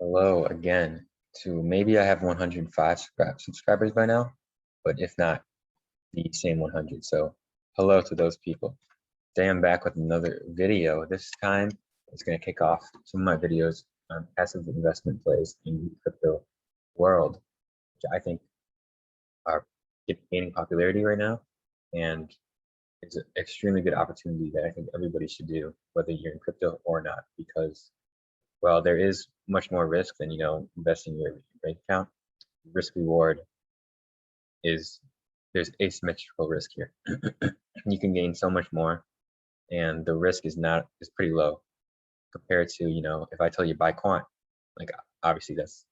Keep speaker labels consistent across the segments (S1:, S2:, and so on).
S1: Hello again to maybe I have 105 subscribers by now, but if not, the same 100. So hello to those people. Today I'm back with another video. This time it's going to kick off some of my videos on passive investment plays in the crypto world, which I think are gaining popularity right now, and it's an extremely good opportunity that I think everybody should do, whether you're in crypto or not, because well, there is much more risk than, investing in your bank account. Risk reward there's asymmetrical risk here. You can gain so much more, and the risk is pretty low compared to, if I tell you buy quant, like obviously that's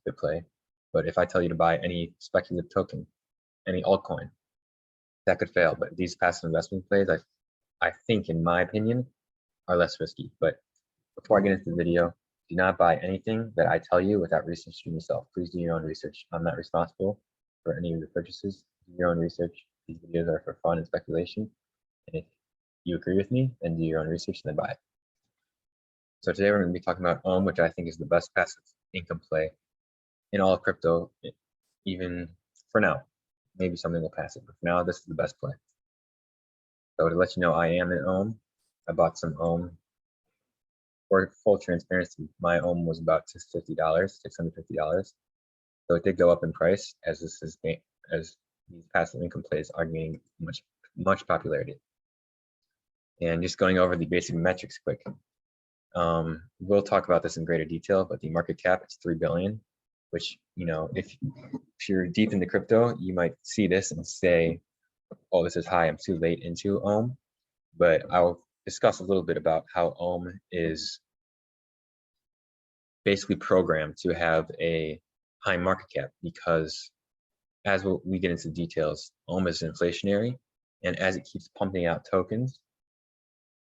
S1: the play. But if I tell you to buy any speculative token, any altcoin, that could fail. But these passive investment plays, I think, in my opinion, are less risky. But before I get into the video, do not buy anything that I tell you without researching yourself. Please do your own research. I'm not responsible for any of your purchases. Do your own research. These videos are for fun and speculation. And if you agree with me, then do your own research and then buy it. So today we're going to be talking about Ohm, which I think is the best passive income play in all of crypto, even for now. Maybe something will pass it, but for now, this is the best play. So to let you know, I am in Ohm. I bought some Ohm. For full transparency, my Ohm was about $650. So it did go up in price as these passive income plays are gaining much popularity. And just going over the basic metrics quick. We'll talk about this in greater detail, but the market cap is $3 billion, which, if you're deep into crypto, you might see this and say, oh, this is high, I'm too late into Ohm. But I'll discuss a little bit about how Ohm is basically programmed to have a high market cap, because as we get into details, Ohm is inflationary, and as it keeps pumping out tokens,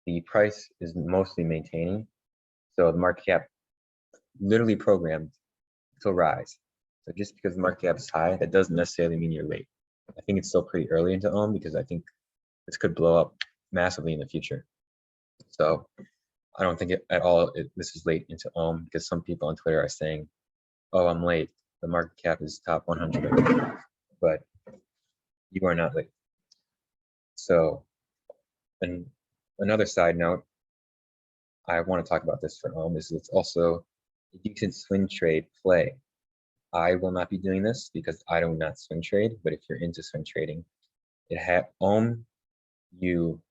S1: the price is mostly maintaining. So the market cap literally programmed to rise. So just because the market cap is high, that doesn't necessarily mean you're late. I think it's still pretty early into Ohm, because I think this could blow up massively in the future. So I don't think this is late into Ohm, because some people on Twitter are saying, oh, I'm late. The market cap is top 100, but you are not late. So, and another side note, I want to talk about this for Ohm, is it's also a decent swing trade play. I will not be doing this because I do not swing trade, but if you're into swing trading, Ohm, you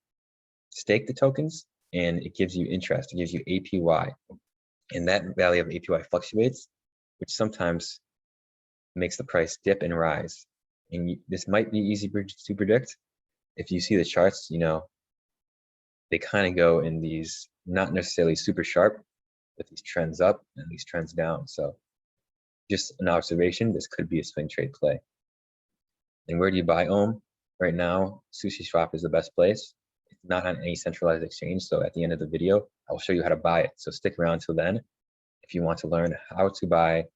S1: stake the tokens and it gives you interest. It gives you APY, and that value of APY fluctuates, which sometimes makes the price dip and rise. And this might be easy to predict. If you see the charts, they kind of go in these not necessarily super sharp, but these trends up and these trends down. So just an observation, this could be a swing trade play. And where do you buy Ohm? Right now, SushiSwap is the best place. It's not on any centralized exchange. So at the end of the video, I'll show you how to buy it. So stick around till then if you want to learn how to buy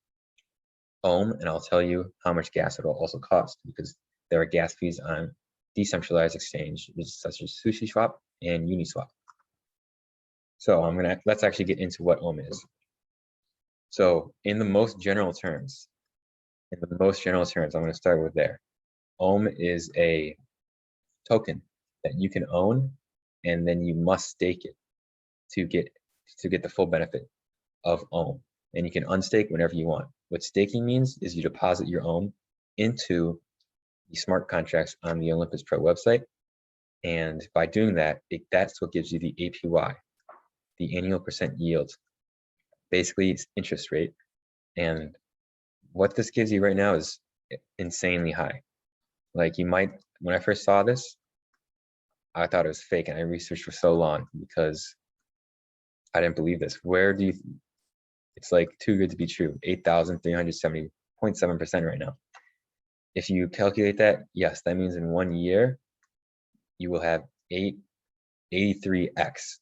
S1: Ohm, and I'll tell you how much gas it will also cost, because there are gas fees on decentralized exchanges such as SushiSwap and Uniswap. So let's actually get into what Ohm is. So in the most general terms, I'm going to start with there. Ohm is a token that you can own, and then you must stake it to get the full benefit of Ohm. And you can unstake whenever you want. What staking means is you deposit your Ohm into the smart contracts on the Olympus Pro website, and by doing that, that's what gives you the APY, the annual percent yield. Basically, it's interest rate, and what this gives you right now is insanely high. Like, when I first saw this, I thought it was fake, and I researched for so long because I didn't believe this. It's like too good to be true. 8,370.7% right now. If you calculate that, yes, that means in 1 year, you will have 83x.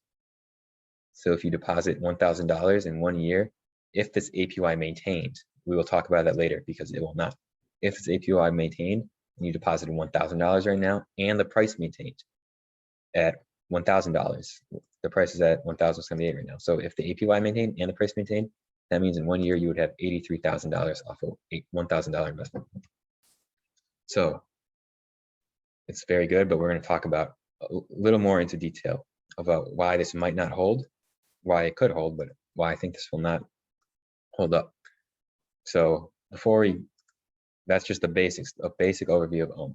S1: So if you deposit $1,000 in 1 year, if this APY maintained, we will talk about that later because it will not. If it's APY maintained and you deposited $1,000 right now and the price maintained at $1,000, the price is at $1,078 right now. So if the APY maintained and the price maintained, That means in 1 year, you would have $83,000 off of a $1,000 investment. So it's very good, but we're going to talk about a little more into detail about why this might not hold, why it could hold, but why I think this will not hold up. So that's just the basics, a basic overview of Ohm.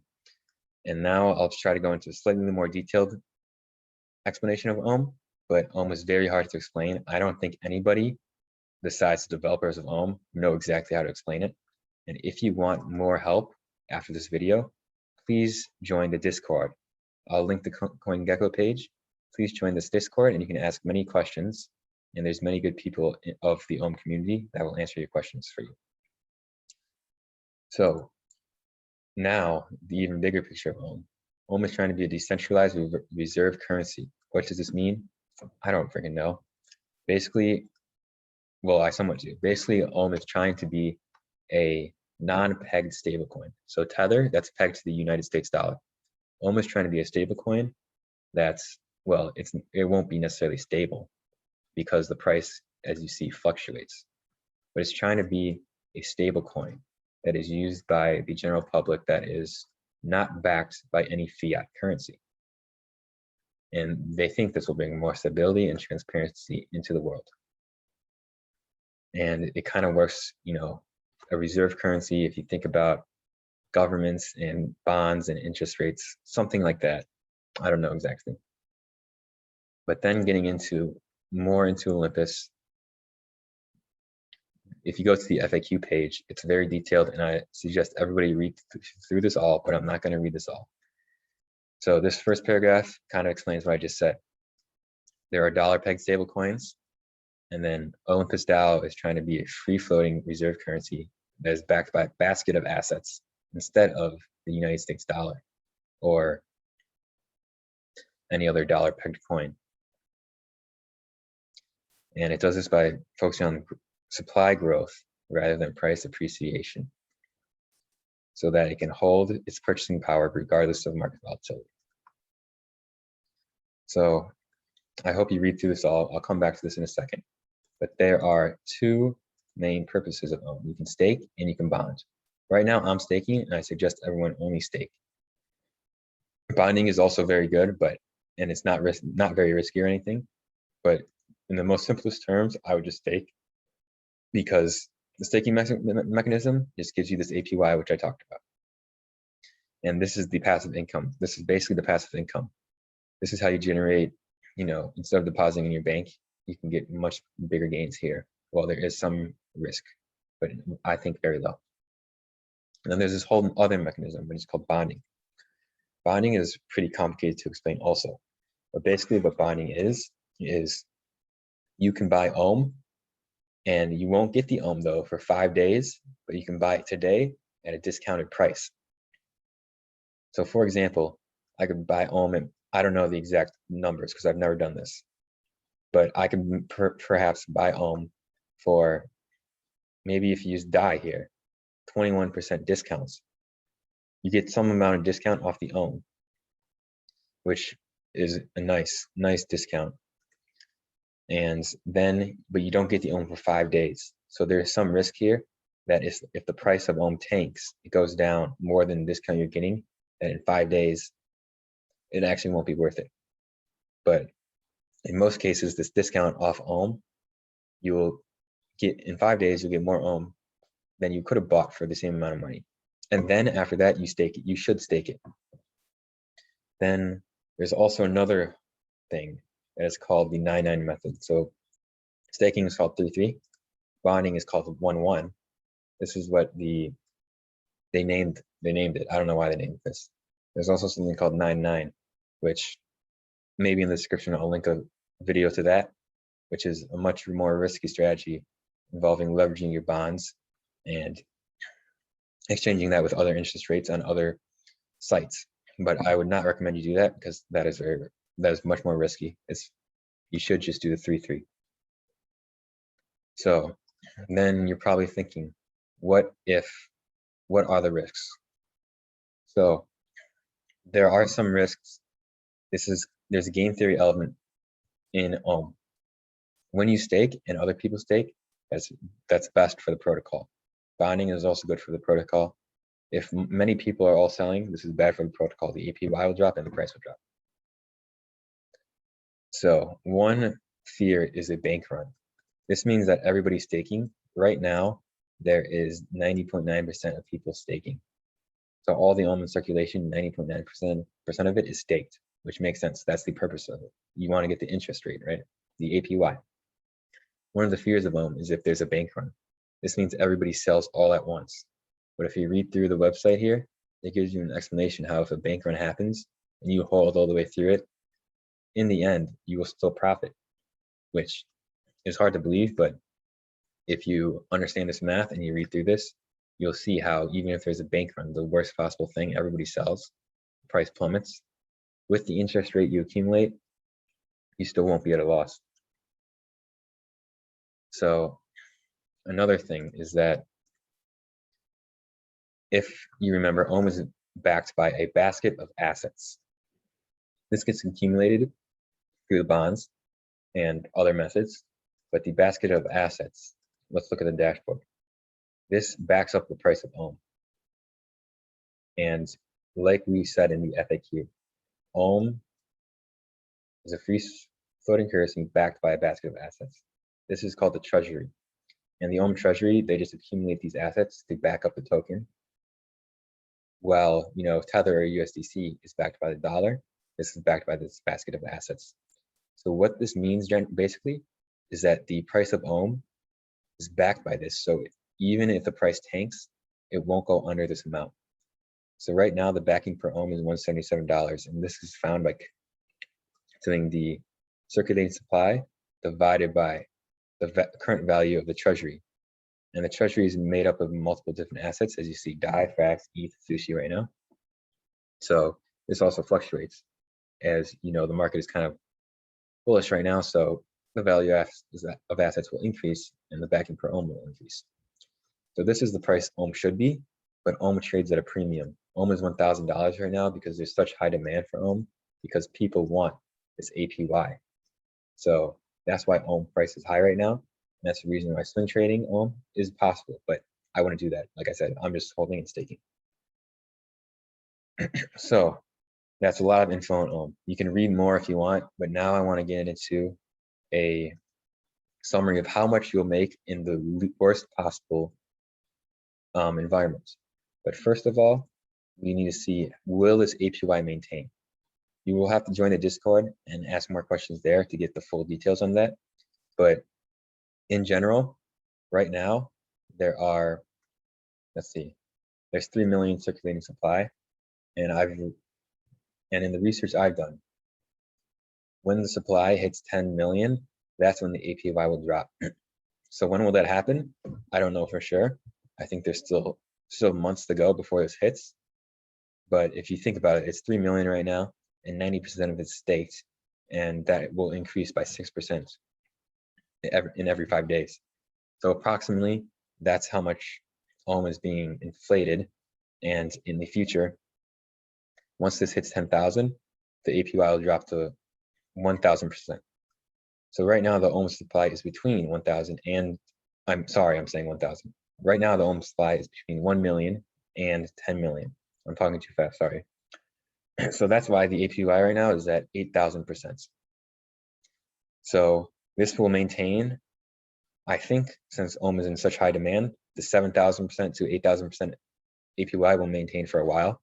S1: And now I'll try to go into a slightly more detailed explanation of Ohm, but Ohm is very hard to explain. I don't think anybody besides the developers of Ohm know exactly how to explain it. And if you want more help after this video, please join the Discord. I'll link the CoinGecko page. Please join this Discord and you can ask many questions. And there's many good people of the Ohm community that will answer your questions for you. So now the even bigger picture of Ohm. Ohm is trying to be a decentralized reserve currency. What does this mean? I don't freaking know. Basically, well, I somewhat do. Basically, Ohm is trying to be a non-pegged stablecoin. So Tether, that's pegged to the United States dollar. Ohm is trying to be a stablecoin that's, well, it won't be necessarily stable because the price, as you see, fluctuates. But it's trying to be a stablecoin that is used by the general public that is not backed by any fiat currency. And they think this will bring more stability and transparency into the world. And it kind of works, you know, a reserve currency, if you think about governments and bonds and interest rates, something like that. I don't know exactly. But then getting more into Olympus, if you go to the FAQ page, it's very detailed, and I suggest everybody read through this all, but I'm not going to read this all. So this first paragraph kind of explains what I just said. There are dollar-pegged stablecoins, and then Olympus DAO is trying to be a free-floating reserve currency that is backed by a basket of assets instead of the United States dollar or any other dollar-pegged coin. And it does this by focusing on supply growth rather than price appreciation, so that it can hold its purchasing power regardless of market volatility. So I hope you read through this all. I'll come back to this in a second. But there are two main purposes of Ohm. You can stake and you can bond. Right now I'm staking, and I suggest everyone only stake. Bonding is also very good, and it's not very risky or anything. But in the most simplest terms, I would just stake, because the staking mechanism just gives you this APY, which I talked about. And this is the passive income. This is basically the passive income. This is how you generate, you know, instead of depositing in your bank, you can get much bigger gains here. Well, there is some risk, but I think very low. And then there's this whole other mechanism, which is called bonding. Bonding is pretty complicated to explain also. But basically what bonding is you can buy Ohm, and you won't get the Ohm though for 5 days, but you can buy it today at a discounted price. So for example, I could buy Ohm, and I don't know the exact numbers because I've never done this, but I could perhaps buy Ohm for, maybe if you use DAI here, 21% discounts. You get some amount of discount off the Ohm, which is a nice discount. And then, but you don't get the Ohm for 5 days. So there's some risk here that if the price of Ohm tanks, it goes down more than the discount you're getting, and in 5 days, it actually won't be worth it. But in most cases, this discount off Ohm, you will get, in 5 days, you'll get more Ohm than you could have bought for the same amount of money. And then after that, you stake it. You should stake it. Then there's also another thing that is called the 9-9 method. So staking is called 3-3. Bonding is called 1-1. This is what they named it. I don't know why they named this. There's also something called 9-9, which maybe in the description I'll link a video to that, which is a much more risky strategy involving leveraging your bonds and exchanging that with other interest rates on other sites. But I would not recommend you do that, because that is much more risky. You should just do the 3-3. So then you're probably thinking, what are the risks? So there are some risks. There's a game theory element in Ohm. When you stake and other people stake, That's best for the protocol. Bonding is also good for the protocol. If many people are all selling, this is bad for the protocol. The APY will drop and the price will drop. So one fear is a bank run. This means that everybody's staking. Right now, there is 90.9% of people staking. So all the Ohm in circulation, 90.9% of it is staked, which makes sense. That's the purpose of it. You want to get the interest rate, right? The APY. One of the fears of Ohm is if there's a bank run. This means everybody sells all at once. But if you read through the website here, it gives you an explanation how if a bank run happens and you hold all the way through it, in the end, you will still profit, which is hard to believe, but if you understand this math and you read through this, you'll see how even if there's a bank run, the worst possible thing, everybody sells, the price plummets. With the interest rate you accumulate, you still won't be at a loss. So another thing is that if you remember, Ohm is backed by a basket of assets. This gets accumulated through the bonds and other methods, but the basket of assets, let's look at the dashboard. This backs up the price of Ohm. And like we said in the FAQ, Ohm is a free floating currency backed by a basket of assets. This is called the treasury. And the Ohm treasury, they just accumulate these assets to back up the token. While, Tether or USDC is backed by the dollar, this is backed by this basket of assets. So what this means basically is that the price of Ohm is backed by this. So even if the price tanks, it won't go under this amount. So right now the backing per Ohm is $177, and this is found by doing the circulating supply divided by the current value of the treasury. And the treasury is made up of multiple different assets, as you see, DAI, FRAX, ETH, Sushi right now. So this also fluctuates as, the market is kind of bullish right now. So the value of assets will increase and the backing per Ohm will increase. So this is the price Ohm should be, but Ohm trades at a premium. Ohm is $1,000 right now because there's such high demand for Ohm because people want this APY. So that's why Ohm price is high right now. And that's the reason why swing trading Ohm is possible, but I wouldn't do that. Like I said, I'm just holding and staking. So that's a lot of info on Ohm. You can read more if you want, but now I want to get into a summary of how much you'll make in the worst possible environment. But first of all, we need to see, will this APY maintain? You will have to join the Discord and ask more questions there to get the full details on that. But in general, right now, there's 3 million circulating supply. And in the research I've done, when the supply hits 10 million, that's when the APY will drop. So when will that happen? I don't know for sure. I think there's still months to go before this hits. But if you think about it, it's 3 million right now, and 90% of it's staked, and that will increase by 6% in every 5 days. So approximately, that's how much Ohm is being inflated. And in the future, once this hits 10,000, the APY will drop to 1,000%. So right now, the Ohm supply is between 1,000 and, I'm saying 1,000. Right now, the Ohm supply is between 1 million and 10 million. I'm talking too fast, sorry. So that's why the APY right now is at 8,000%. So this will maintain, I think, since Ohm is in such high demand, the 7,000% to 8,000% APY will maintain for a while.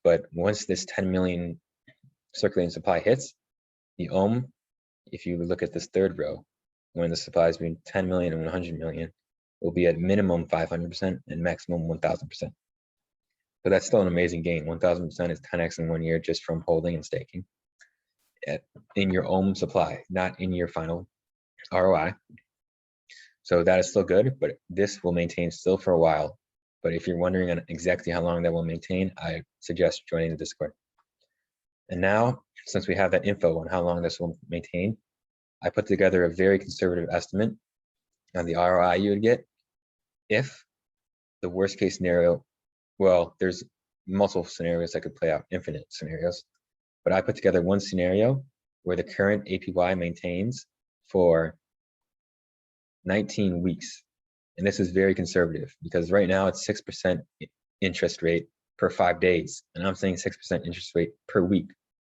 S1: But once this 10 million circulating supply hits, the Ohm, if you look at this third row, when the supply is between 10 million and 100 million, will be at minimum 500% and maximum 1,000%. So that's still an amazing gain. 1,000% is 10x in 1 year just from holding and staking in your Ohm supply, not in your final ROI. So that is still good, but this will maintain still for a while. But if you're wondering on exactly how long that will maintain, I suggest joining the Discord. And now, since we have that info on how long this will maintain, I put together a very conservative estimate on the ROI you would get if the worst case scenario, well, there's multiple scenarios that could play out, infinite scenarios, but I put together one scenario where the current APY maintains for 19 weeks. And this is very conservative because right now it's 6% interest rate per 5 days. And I'm saying 6% interest rate per week.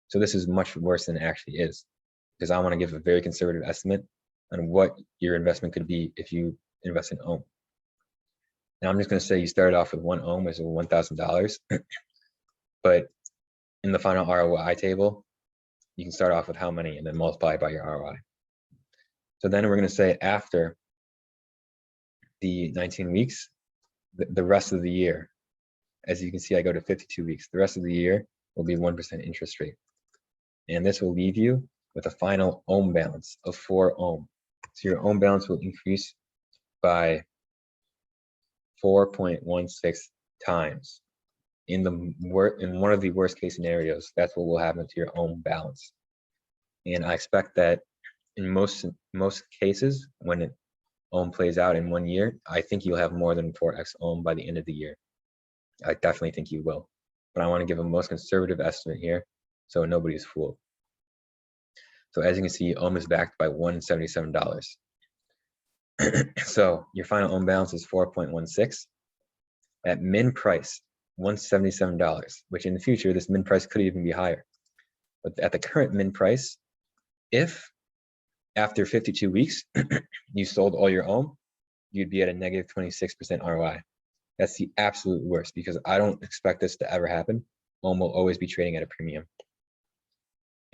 S1: So this is much worse than it actually is, because I want to give a very conservative estimate on what your investment could be if you invest in Ohm. Now I'm just going to say you started off with 1 Ohm as $1,000, but in the final ROI table, you can start off with how many and then multiply by your ROI. So then we're going to say after the 19 weeks, the rest of the year, as you can see, I go to 52 weeks. The rest of the year will be 1% interest rate. And this will leave you with a final Ohm balance of 4 Ohm. So your Ohm balance will increase by 4.16 times. In one of the worst case scenarios, that's what will happen to your Ohm balance. And I expect that in most cases, when Ohm plays out in 1 year, I think you'll have more than 4x Ohm by the end of the year. I definitely think you will. But I want to give a most conservative estimate here so nobody's fooled. So as you can see, Ohm is backed by $177. So your final Ohm balance is 4.16. At min price, $177, which in the future, this min price could even be higher. But at the current min price, if after 52 weeks, you sold all your Ohm, you'd be at a negative 26% ROI. That's the absolute worst because I don't expect this to ever happen. Ohm will always be trading at a premium,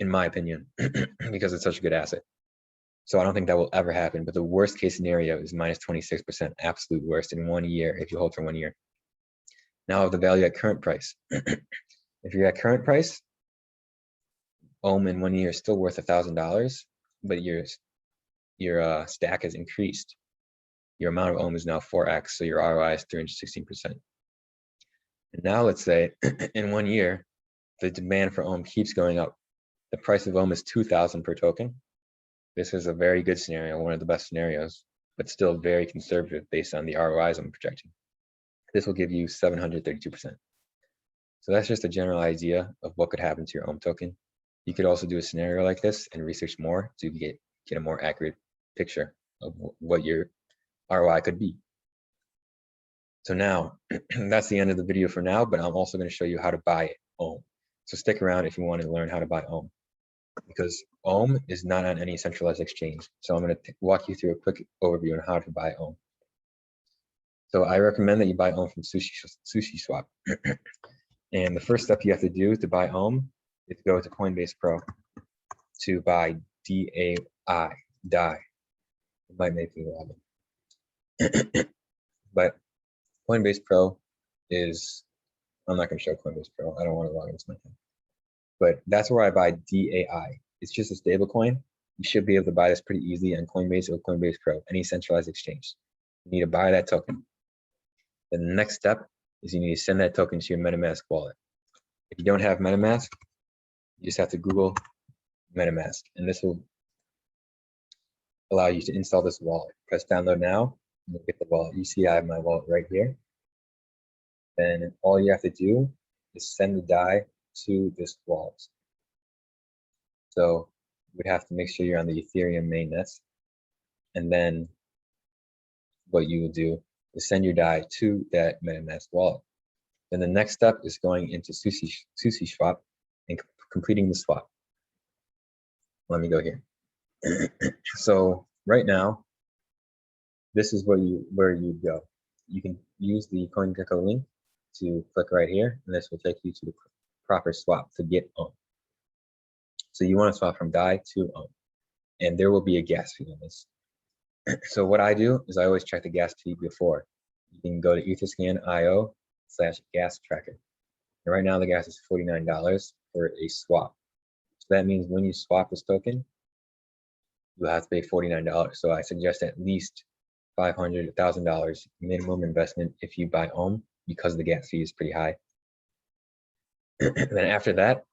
S1: in my opinion, because it's such a good asset. So I don't think that will ever happen. But the worst case scenario is minus 26%, absolute worst in 1 year if you hold for 1 year. Now the value at current price. If you're at current price, Ohm in 1 year is still worth $1,000, but your stack has increased. Your amount of Ohm is now 4x, so your ROI is 316%. And now let's say in 1 year, the demand for Ohm keeps going up. The price of Ohm is $2,000 per token. This is a very good scenario, one of the best scenarios, but still very conservative based on the ROIs I'm projecting. This will give you 732%. So that's just a general idea of what could happen to your Ohm token. You could also do a scenario like this and research more to get a more accurate picture of what your ROI could be. So now, that's the end of the video for now, but I'm also going to show you how to buy Ohm. So stick around if you want to learn how to buy Ohm, because Ohm is not on any centralized exchange. So I'm going to walk you through a quick overview on how to buy Ohm. So I recommend that you buy Ohm from Sushi Swap. And the first step you have to do to buy Ohm is go to Coinbase Pro to buy DAI. It might make me log. But Coinbase Pro is, I'm not going to show Coinbase Pro. I don't want to log into my account. But that's where I buy DAI. It's just a stable coin. You should be able to buy this pretty easily on Coinbase or Coinbase Pro, any centralized exchange. You need to buy that token. Then the next step is you need to send that token to your MetaMask wallet. If you don't have MetaMask, you just have to Google MetaMask, and this will allow you to install this wallet. Press download now, and you'll get the wallet. You see I have my wallet right here. Then all you have to do is send the DAI to this wallet. So we have to make sure you're on the Ethereum mainnet. And then what you will do is send your DAI to that MetaMask wallet. Then the next step is going into Sushi Swap and completing the swap. Let me go here. So right now, this is where you go. You can use the CoinGecko link to click right here, and this will take you to the proper swap to get Ohm. So you want to swap from DAI to Ohm, and there will be a gas fee on this. So what I do is I always check the gas fee before. You can go to etherscan.io/gas tracker. And right now the gas is $49 for a swap. So that means when you swap this token, you'll have to pay $49. So I suggest at least $500, $1,000 minimum investment if you buy Ohm, because the gas fee is pretty high. Then after that,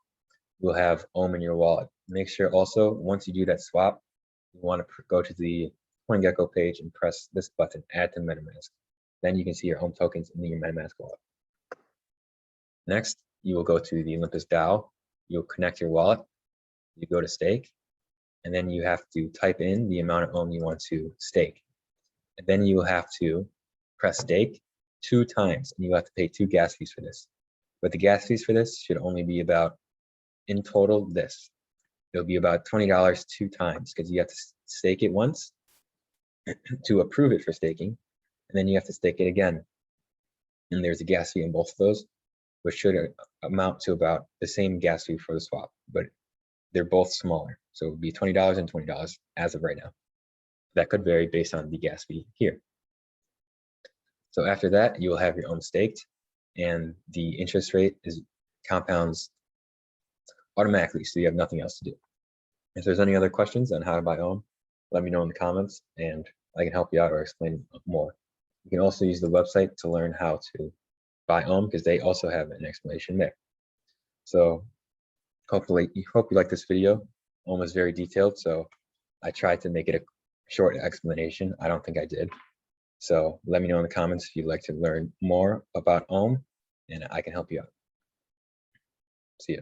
S1: you'll have Ohm in your wallet. Make sure also, once you do that swap, you want to go to the CoinGecko page and press this button, add to MetaMask. Then you can see your Ohm tokens in your MetaMask wallet. Next, you will go to the Olympus DAO. You'll connect your wallet. You go to stake, and then you have to type in the amount of Ohm you want to stake. And then you will have to press stake 2 times, and you have to pay 2 gas fees for this. But the gas fees for this should only be about, in total, this. It'll be about $20 2 times, because you have to stake it once to approve it for staking, and then you have to stake it again. And there's a gas fee in both of those, which should amount to about the same gas fee for the swap, but they're both smaller. So it would be $20 and $20 as of right now. That could vary based on the gas fee here. So after that, you will have your own staked, and the interest rate compounds automatically, so you have nothing else to do. If there's any other questions on how to buy Ohm, let me know in the comments, and I can help you out or explain more. You can also use the website to learn how to buy Ohm, because they also have an explanation there. So hope you like this video. Ohm is very detailed, so I tried to make it a short explanation. I don't think I did. So let me know in the comments if you'd like to learn more about Ohm, and I can help you out. See ya.